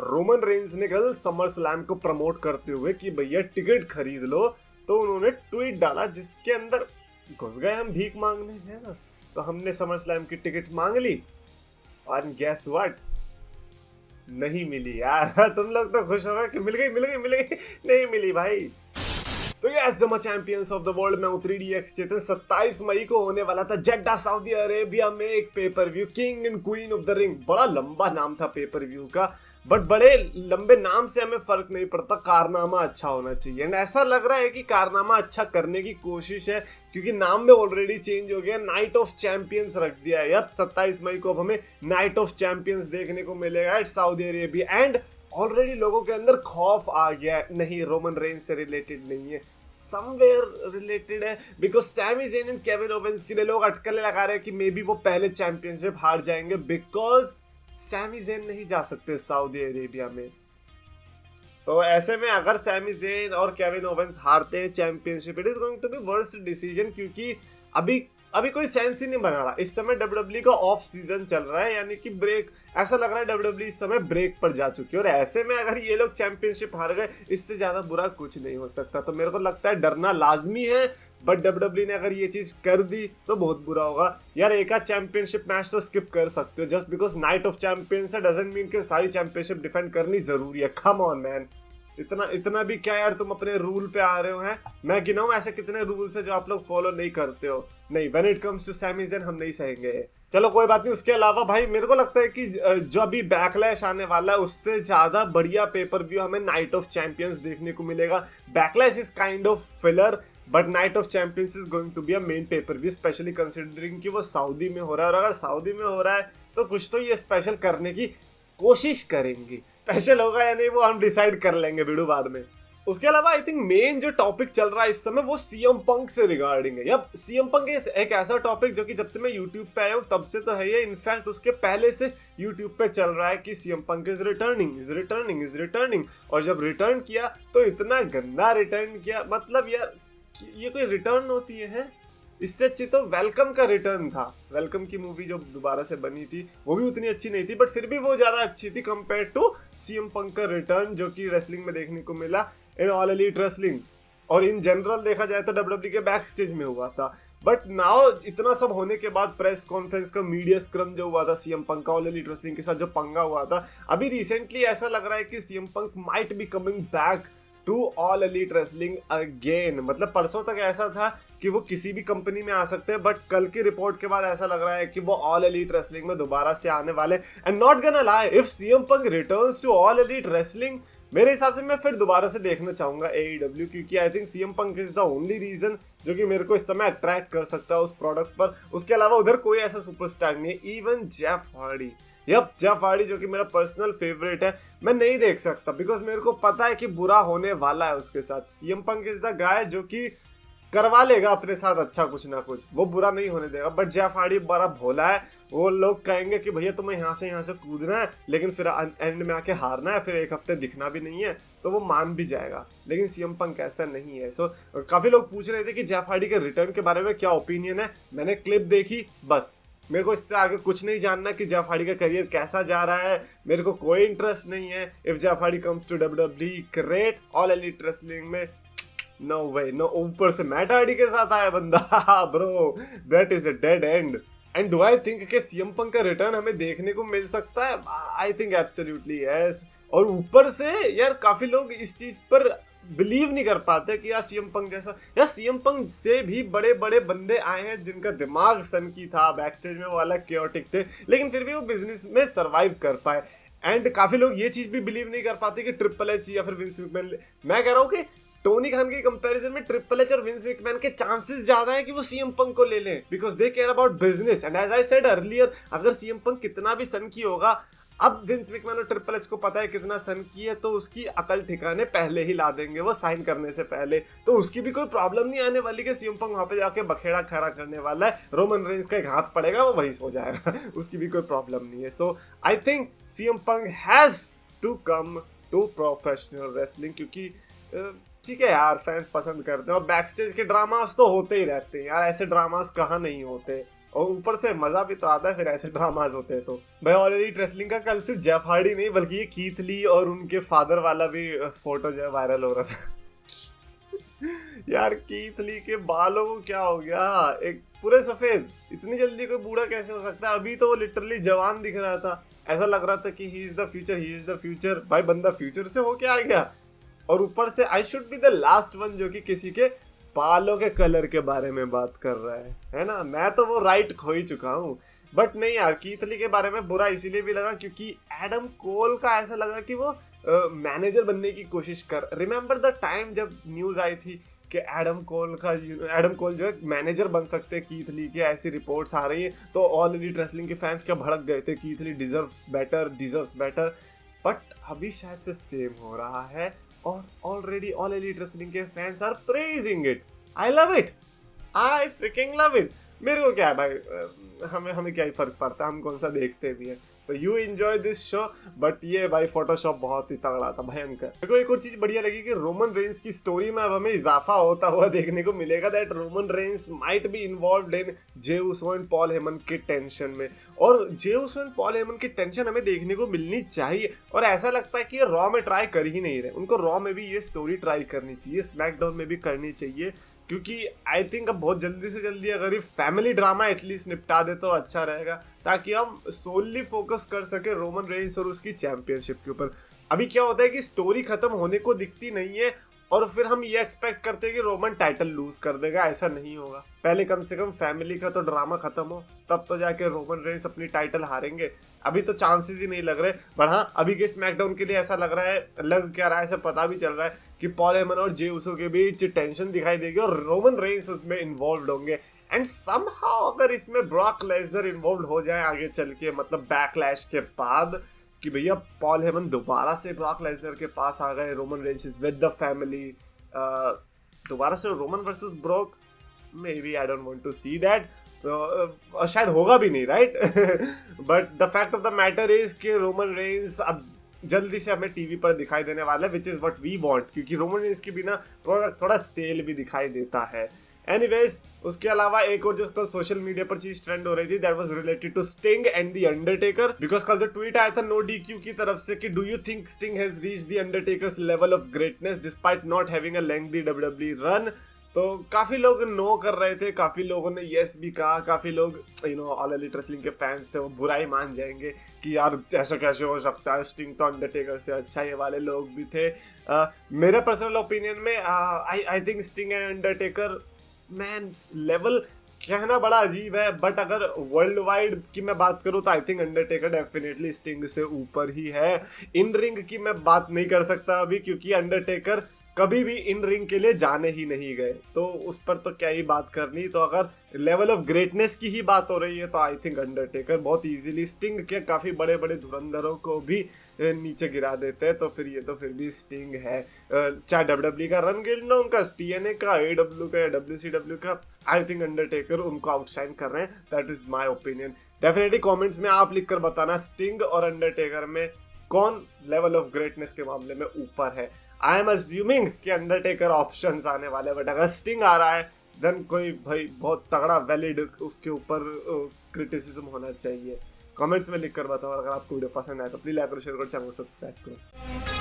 Roman Reigns ने कल summer slam को प्रमोट करते हुए कि भैया टिकट खरीद लो, तो उन्होंने ट्वीट डाला जिसके अंदर घुस गए हम भीख मांगने, है ना। तो हमने समर स्लैम की टिकट मांग ली और गैस व्हाट, नहीं मिली यार। तुम लोग तो खुश हो गए कि मिल गई मिल गई मिल गई, नहीं मिली भाई। तो yes champions of the world में 3DX चेतन 27 मई को होने वाला था जेड्डा सऊदी अरेबिया में एक pay per view, king and queen of the ring. बड़ा लंबा नाम था पेपर व्यू का, बट बड़े लंबे नाम से हमें फर्क नहीं पड़ता, कारनामा अच्छा होना चाहिए। एंड ऐसा लग रहा है कि कारनामा अच्छा करने की कोशिश है, क्योंकि नाम में ऑलरेडी चेंज हो गया, नाइट ऑफ चैंपियंस रख दिया है। अब 27 मई को अब हमें नाइट ऑफ चैंपियंस देखने को मिलेगा at Saudi Arabia. And already लोगों के अंदर खौफ आ गया है, नहीं रोमन रेंस से रिलेटेड नहीं है, समवेयर रिलेटेड है, because Sami Zayn and Kevin Owens के लिए लोग अटकलें लगा रहे हैं कि मे बी वो पहले चैंपियनशिप हार जाएंगे, बिकॉज सैमी ज़ेन नहीं जा सकते सऊदी अरेबिया में। तो ऐसे में अगर सैमी ज़ेन और केविन ओवेंस हारते हैं championship, it is going to be worst decision, क्योंकि अभी कोई सेंस ही नहीं बना रहा। इस समय WWE का ऑफ सीजन चल रहा है, यानी कि ब्रेक, ऐसा लग रहा है WWE इस समय ब्रेक पर जा चुकी है। और ऐसे में अगर ये लोग चैंपियनशिप हार गए, इससे ज्यादा बुरा कुछ नहीं हो सकता। तो मेरे को लगता है डरना लाजमी है, बट WWE ने अगर ये चीज कर दी तो बहुत बुरा होगा यार। एक आध चैंपियनशिप मैच तो स्किप कर सकते हो, just because night of champions है डजंट मीन कि सारी चैंपियनशिप डिफेंड करनी जरूरी है। कम ऑन मैन, इतना भी क्या यार, तुम अपने रूल पे आ रहे हो हैं। मैं गिनाऊं ऐसे कितने रूल्स है जो आप लोग फॉलो नहीं करते हो। नहीं, when it comes to Sami Zayn हम नहीं सहेंगे। चलो कोई बात नहीं। उसके अलावा भाई मेरे को लगता है कि जो अभी बैकलैश आने वाला है उससे ज्यादा बढ़िया पेपर व्यू हमें नाइट ऑफ चैंपियंस देखने को मिलेगा। Backlash is kind of filler, but Night of Champions is going to be a main pay per view, specially considering कि वो सऊदी में हो रहा है। और अगर सऊदी में हो रहा है तो कुछ तो ये स्पेशल करने की कोशिश करेंगे। स्पेशल होगा या नहीं वो हम डिसाइड कर लेंगे वीडियो बाद में। उसके अलावा आई थिंक मेन जो टॉपिक चल रहा है इस समय वो सीएम पंक से रिगार्डिंग है। अब सीएम पंक एक ऐसा टॉपिक जो कि जब से मैं यूट्यूब पे आया हूँ तब से तो है ये, इनफैक्ट उसके पहले से यूट्यूब पे चल रहा है कि CM Punk is returning is returning is returning. और जब रिटर्न किया तो इतना गंदा रिटर्न किया, मतलब यार ये कोई रिटर्न होती है? इससे अच्छी तो वेलकम का रिटर्न था। वेलकम की मूवी जो दोबारा से बनी थी वो भी उतनी अच्छी नहीं थी, बट फिर भी वो ज्यादा अच्छी थी कंपेयर टू सीएम पंक का रिटर्न जो कि रेसलिंग में देखने को मिला इन ऑल एलीट रेसलिंग। और इन जनरल देखा जाए तो WWE के बैक स्टेज में हुआ था। बट नाउ इतना सब होने के बाद प्रेस कॉन्फ्रेंस का मीडिया स्क्रम जो हुआ था सीएम पंक का ऑल एलीट रेसलिंग के साथ जो पंगा हुआ था, अभी रिसेंटली ऐसा लग रहा है कि CM Punk might be coming back to All Elite Wrestling again. मतलब परसों तक ऐसा था कि वो किसी भी कंपनी में आ सकते हैं, बट कल की रिपोर्ट के बाद ऐसा लग रहा है कि वो ऑल एलीट रेसलिंग में दोबारा से आने वाले। And not gonna lie, if CM Punk returns to All Elite Wrestling, मेरे हिसाब से मैं फिर दोबारा से देखना चाहूंगा AEW, क्योंकि I think CM Punk is the only reason जो कि मेरे को इस समय अट्रैक्ट कर सकता है उस प्रोडक्ट पर। उसके अलावा उधर कोई ऐसा सुपरस्टार नहीं है। Even Jeff Hardy, Jeff Hardy जो कि मेरा पर्सनल फेवरेट है, मैं नहीं देख सकता बिकॉज मेरे को पता है कि बुरा होने वाला है उसके साथ। CM Punk is the guy जो कि करवा लेगा अपने साथ अच्छा कुछ ना कुछ, वो बुरा नहीं होने देगा। बट जेफ हार्डी बड़ा भोला है, वो लोग कहेंगे कि भैया तुम्हें यहाँ से कूदना है लेकिन फिर एंड में आके हारना है, फिर एक हफ्ते दिखना भी नहीं है, तो वो मान भी जाएगा। लेकिन सीएम पंक ऐसा नहीं है। सो काफी लोग पूछ रहे थे कि जेफ हार्डी के रिटर्न के बारे में क्या ओपिनियन है। मैंने क्लिप देखी, बस मेरे को इससे आगे कुछ नहीं जानना कि जेफ हार्डी का करियर कैसा जा रहा है, मेरे को कोई इंटरेस्ट नहीं है। If Jeff Hardy comes to WWE great, All Elite Wrestling में नो वे नो। ऊपर से मैट हार्डी के साथ आया बंदा bro, that is a dead end. And do I think कि सीएम पंक का रिटर्न हमें देखने को मिल सकता है? I think absolutely yes. और ऊपर से यार काफी लोग इस चीज पर बिलीव नहीं कर पाते कि यार सीएम पंक जैसा, यार सीएम पंक से भी बड़े बड़े बंदे आए हैं जिनका दिमाग सन की था, बैक स्टेज में वो अलग क्योटिक थे, लेकिन फिर भी वो बिजनेस में सरवाइव कर पाए। एंड काफी लोग ये चीज भी बिलीव नहीं कर पाते कि ट्रिपल एच या फिर विंस मैकमैन, मैं कह रहा हूँ कि टोनी खान के कंपैरिजन में ट्रिपल एच और विंस मैकमैन के चांसेस ज्यादा है कि वो सीएम पंक को ले लें, because they care about business. And as I said earlier, अगर सीएम पंक कितना भी सन की होगा, अब विंस मैकमैन और ट्रिपल एच को पता है कितना सन की है, तो उसकी अकल ठिकाने पहले ही ला देंगे वो साइन करने से पहले। तो उसकी भी कोई प्रॉब्लम नहीं आने वाली कि सीएम पंक वहां पे जाके बखेड़ा खड़ा करने वाला है, रोमन रेंस का एक हाथ पड़ेगा वो वही सो जाएगा उसकी भी कोई प्रॉब्लम नहीं है। So I think CM Punk has to come to professional wrestling, क्योंकि ठीक है यार फैंस पसंद करते हैं और बैक स्टेज के ड्रामास तो होते ही रहते हैं यार, ऐसे ड्रामास कहाँ नहीं होते। और ऊपर से मजा भी तो आता है फिर ऐसे ड्रामाज होते हैं। तो भाई ऑलरेडी रेसलिंग का कल सिर्फ जेफ हार्डी नहीं बल्कि ये कीथ ली और उनके फादर वाला भी फोटो जो है वायरल हो रहा था। यार कीथ ली के बालों को क्या हो गया, एक पूरे सफेद, इतनी जल्दी कोई बूढ़ा कैसे हो सकता है? अभी तो वो लिटरली जवान दिख रहा था, ऐसा लग रहा था कि he is the future, he is the future. भाई बंदा फ्यूचर से होके आ गया। और ऊपर से I should be the last one जो कि किसी के बालों के कलर के बारे में बात कर रहा है ना? मैं तो वो राइट खो ही चुका हूँ। बट नहीं यार, कीथ ली के बारे में बुरा इसीलिए भी लगा क्योंकि एडम कोल का ऐसा लगा कि वो मैनेजर बनने की कोशिश कर। रिमेंबर द टाइम जब न्यूज आई थी कि एडम कोल जो है मैनेजर बन सकते हैं कीथ ली के, ऐसी रिपोर्ट्स आ रही है। तो ऑल एलीट रेसलिंग के फैंस क्या भड़क गए थे, Keith Lee deserves better. But अभी शायद से सेम हो रहा है और ऑलरेडी ऑल एलीट रेसलिंग के fans are praising it. I love it, I freaking love it. मेरे को क्या है भाई, हमें क्या ही फर्क पड़ता है, हम कौन सा देखते भी हैं। तो you enjoy this show. But ये भाई फोटोशॉप बहुत ही तगड़ा था, भयंकर। मेरे को एक और चीज बढ़िया लगी कि रोमन रेंस की स्टोरी में अब हमें इजाफा होता हुआ देखने को मिलेगा। That Roman Reigns might be involved in J Uso and Paul Heyman के टेंशन में, और जे उसो एंड पॉल हेमन की टेंशन हमें देखने को मिलनी चाहिए। और ऐसा लगता है कि ये रॉ में ट्राई कर ही नहीं रहे, उनको रॉ में भी ये स्टोरी ट्राई करनी चाहिए, स्मैकडाउन में भी करनी चाहिए। क्योंकि आई थिंक अब बहुत जल्दी से जल्दी अगर ये फैमिली ड्रामा एटलीस्ट निपटा दे तो अच्छा रहेगा, ताकि हम सोली फोकस कर सके रोमन रेंस और उसकी चैंपियनशिप के ऊपर। अभी क्या होता है कि स्टोरी खत्म होने को दिखती नहीं है और फिर हम ये एक्सपेक्ट करते हैं कि रोमन टाइटल लूज कर देगा। ऐसा नहीं होगा, पहले कम से कम फैमिली का तो ड्रामा खत्म हो, तब तो जाके रोमन रेंस अपनी टाइटल हारेंगे। अभी तो चांसेस ही नहीं लग रहे। बट हाँ, अभी के स्मैकडाउन के लिए ऐसा लग रहा है, लग क्या रहा है, ऐसा पता भी चल रहा है कि पॉल हेमन और जे उसो के बीच टेंशन दिखाई देगी और रोमन रेंस उसमें इन्वॉल्व होंगे। एंड समहाउ अगर इसमें ब्रॉक लेसनर इन्वॉल्व हो जाए आगे चल के, मतलब बैकलैश के बाद, कि भैया पॉल हेमन दोबारा से ब्रॉक लेसनर के पास आ गए, Roman Reigns is with the family, दोबारा से Roman versus Brock, maybe I don't want to see that. शायद होगा भी नहीं, right? But the fact of the matter is कि रोमन रेंस अब जल्दी से हमें टीवी पर दिखाई देने वाला है, which is what we want, क्योंकि रोमन रेंस के बिना थोड़ा स्टेल भी दिखाई देता है। एनीवेज, उसके अलावा एक और जो कल सोशल मीडिया पर चीज ट्रेंड हो रही थी, that was related to Sting and the Undertaker. Because कल जो ट्वीट आया था नो डीक्यू की तरफ से कि do you think Sting has reached the Undertaker's level of greatness despite not having a lengthy WWE run. तो काफी लोग नो कर रहे थे, काफी लोगों ने यस भी कहा, काफी लोग ऑल एलीट रेसलिंग के फैंस थे वो बुराई मान जाएंगे कि यार ऐसा कैसे हो सकता है, स्टिंग तो अंडरटेकर से अच्छा, ये वाले लोग भी थे। मेरा पर्सनल ओपिनियन में I think sting and Undertaker man level कहना बड़ा अजीब है, बट अगर वर्ल्ड वाइड की मैं बात करूं तो I think Undertaker definitely sting से ऊपर ही है। इन रिंग की मैं बात नहीं कर सकता अभी, क्योंकि अंडरटेकर कभी भी इन रिंग के लिए जाने ही नहीं गए, तो उस पर तो क्या ही बात करनी। तो अगर लेवल ऑफ ग्रेटनेस की ही बात हो रही है तो आई थिंक अंडरटेकर बहुत इजीली स्टिंग के काफी बड़े बड़े धुरंधरों को भी नीचे गिरा देते हैं। तो फिर ये तो फिर भी स्टिंग है, चाहे डब्ल्यूडब्ल्यूई का रन गिल्ड ना, उनका टीएनए का, एडब्ल्यू का या डब्ल्यूसीडब्ल्यू का, आई थिंक अंडरटेकर उनको आउटशाइन कर रहे हैं। That is my opinion. Definitely comments में आप लिखकर बताना स्टिंग और अंडरटेकर में कौन लेवल ऑफ ग्रेटनेस के मामले में ऊपर है। आई एम अज्यूमिंग कि अंडरटेकर ऑप्शंस आने वाले, बट अगर स्टिंग आ रहा है देन कोई भाई बहुत तगड़ा वैलिड उसके ऊपर क्रिटिसिज्म होना चाहिए। कमेंट्स में लिखकर बताओ। अगर आपको वीडियो पसंद आए तो प्लीज लाइक करो, शेयर करो, चैनल को सब्सक्राइब करो।